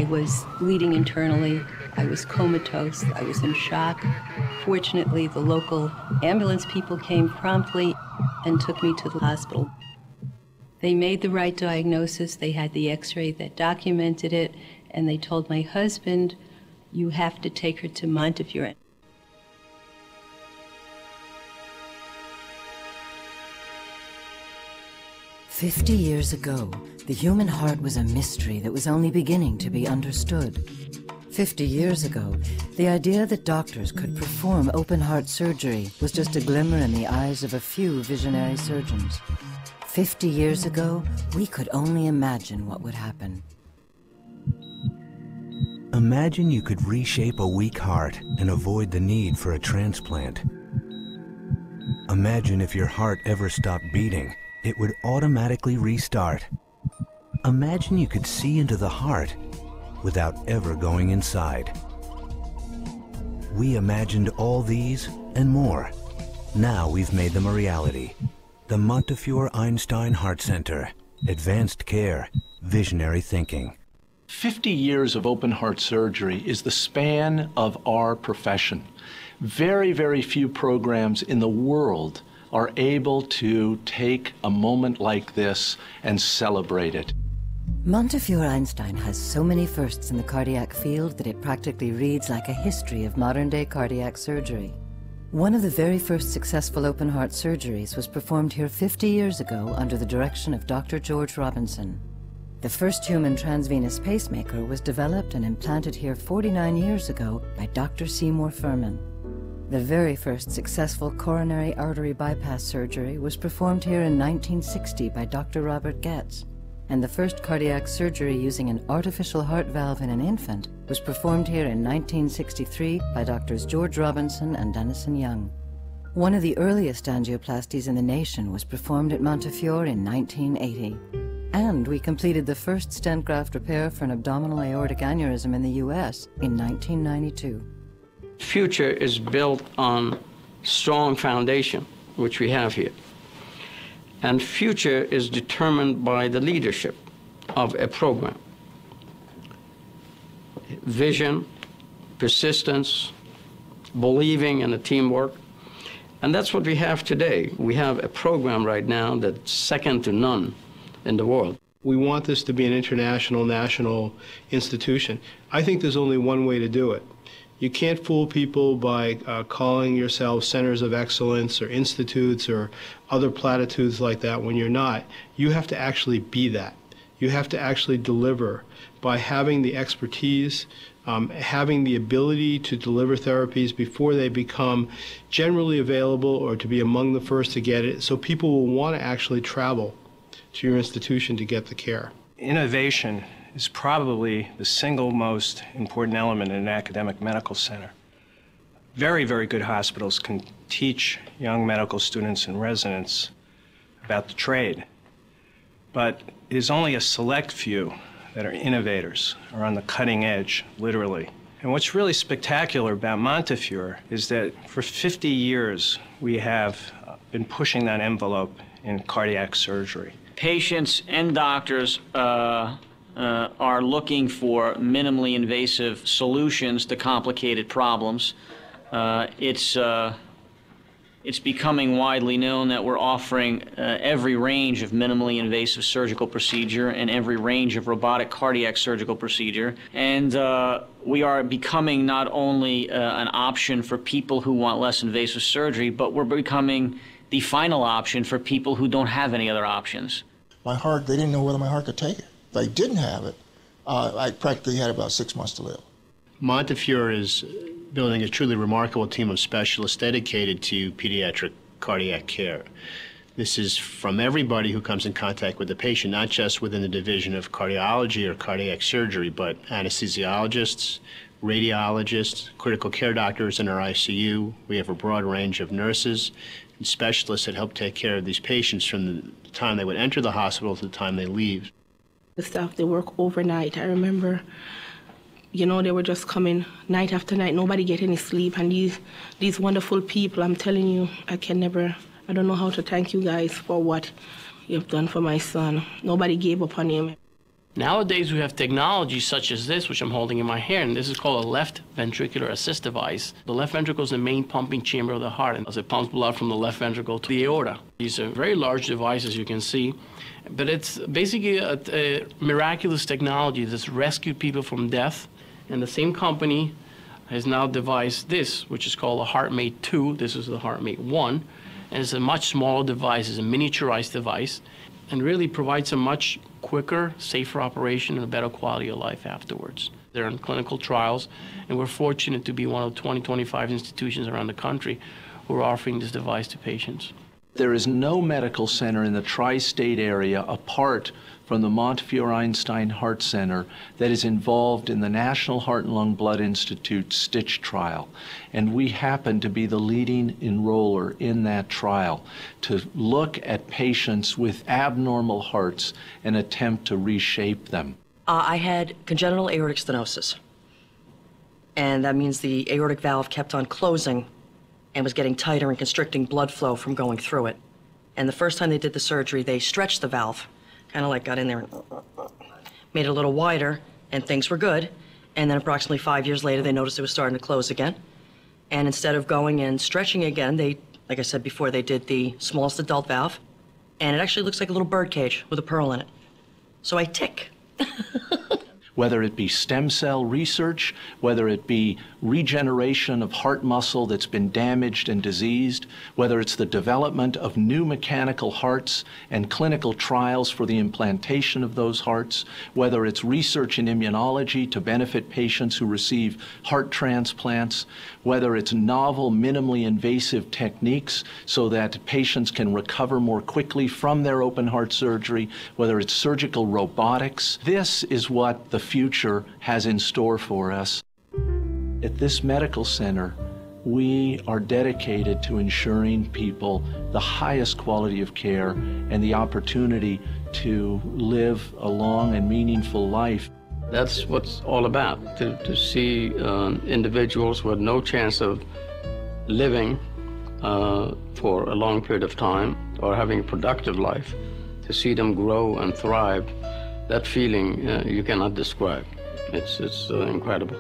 I was bleeding internally. I was comatose. I was in shock. Fortunately, the local ambulance people came promptly and took me to the hospital. They made the right diagnosis. They had the x-ray that documented it, and they told my husband, "You have to take her to Montefiore." 50 years ago, the human heart was a mystery that was only beginning to be understood. 50 years ago, the idea that doctors could perform open-heart surgery was just a glimmer in the eyes of a few visionary surgeons. 50 years ago, we could only imagine what would happen. Imagine you could reshape a weak heart and avoid the need for a transplant. Imagine if your heart ever stopped beating, it would automatically restart. Imagine you could see into the heart without ever going inside. We imagined all these and more. Now we've made them a reality. The Montefiore Einstein Heart Center. Advanced care, visionary thinking. 50 years of open heart surgery is the span of our profession. Very, very few programs in the world are able to take a moment like this and celebrate it. Montefiore Einstein has so many firsts in the cardiac field that it practically reads like a history of modern-day cardiac surgery. One of the very first successful open-heart surgeries was performed here 50 years ago under the direction of Dr. George Robinson. The first human transvenous pacemaker was developed and implanted here 49 years ago by Dr. Seymour Furman. The very first successful coronary artery bypass surgery was performed here in 1960 by Dr. Robert Getz, and the first cardiac surgery using an artificial heart valve in an infant was performed here in 1963 by Drs. George Robinson and Dennison Young. One of the earliest angioplasties in the nation was performed at Montefiore in 1980. And we completed the first stent graft repair for an abdominal aortic aneurysm in the US in 1992. Future is built on strong foundation, which we have here. And future is determined by the leadership of a program. Vision, persistence, believing in the teamwork. And that's what we have today. We have a program right now that's second to none in the world. We want this to be an international, national institution. I think there's only one way to do it. You can't fool people by calling yourselves centers of excellence or institutes or other platitudes like that when you're not. You have to actually be that. You have to actually deliver by having the expertise, having the ability to deliver therapies before they become generally available or to be among the first to get it, so people will want to actually travel to your institution to get the care. Innovation is probably the single most important element in an academic medical center. Very, very good hospitals can teach young medical students and residents about the trade, but it is only a select few that are innovators, or on the cutting edge, literally. And what's really spectacular about Montefiore is that for 50 years, we have been pushing that envelope in cardiac surgery. Patients and doctors are looking for minimally invasive solutions to complicated problems. It's becoming widely known that we're offering every range of minimally invasive surgical procedure and every range of robotic cardiac surgical procedure. And we are becoming not only an option for people who want less invasive surgery, but we're becoming the final option for people who don't have any other options. My heart, they didn't know whether my heart could take it. If I didn't have it, I practically had about 6 months to live. Montefiore is building a truly remarkable team of specialists dedicated to pediatric cardiac care. This is from everybody who comes in contact with the patient, not just within the division of cardiology or cardiac surgery, but anesthesiologists, radiologists, critical care doctors in our ICU. We have a broad range of nurses and specialists that help take care of these patients from the time they would enter the hospital to the time they leave. The staff, they work overnight. I remember, you know, they were just coming night after night, nobody get any sleep, and these wonderful people, I'm telling you, I don't know how to thank you guys for what you've done for my son. Nobody gave up on him. Nowadays, we have technology such as this, which I'm holding in my hand, and this is called a left ventricular assist device. The left ventricle is the main pumping chamber of the heart, and as it pumps blood from the left ventricle to the aorta. These are very large devices, you can see, but it's basically a miraculous technology that's rescued people from death, and the same company has now devised this, which is called a HeartMate 2. This is the HeartMate 1, and it's a much smaller device, it's a miniaturized device, and really provides a much quicker, safer operation and a better quality of life afterwards. They're in clinical trials, and we're fortunate to be one of 25 institutions around the country who are offering this device to patients. There is no medical center in the tri-state area apart from the Montefiore Einstein Heart Center that is involved in the National Heart and Lung Blood Institute STITCH trial. And we happen to be the leading enroller in that trial to look at patients with abnormal hearts and attempt to reshape them. I had congenital aortic stenosis. And that means the aortic valve kept on closing and was getting tighter and constricting blood flow from going through it. And the first time they did the surgery, they stretched the valve, kind of like got in there and made it a little wider, and things were good. And then approximately 5 years later, they noticed it was starting to close again. And instead of going and stretching again, they, like I said before, they did the smallest adult valve, and it actually looks like a little bird cage with a pearl in it. So I tick. Whether it be stem cell research, whether it be regeneration of heart muscle that's been damaged and diseased, whether it's the development of new mechanical hearts and clinical trials for the implantation of those hearts, whether it's research in immunology to benefit patients who receive heart transplants, whether it's novel, minimally invasive techniques so that patients can recover more quickly from their open heart surgery, whether it's surgical robotics. This is what the future has in store for us. At this medical center, we are dedicated to ensuring people the highest quality of care and the opportunity to live a long and meaningful life. That's what's all about, to see individuals with no chance of living for a long period of time or having a productive life, to see them grow and thrive. That feeling you cannot describe. It's incredible.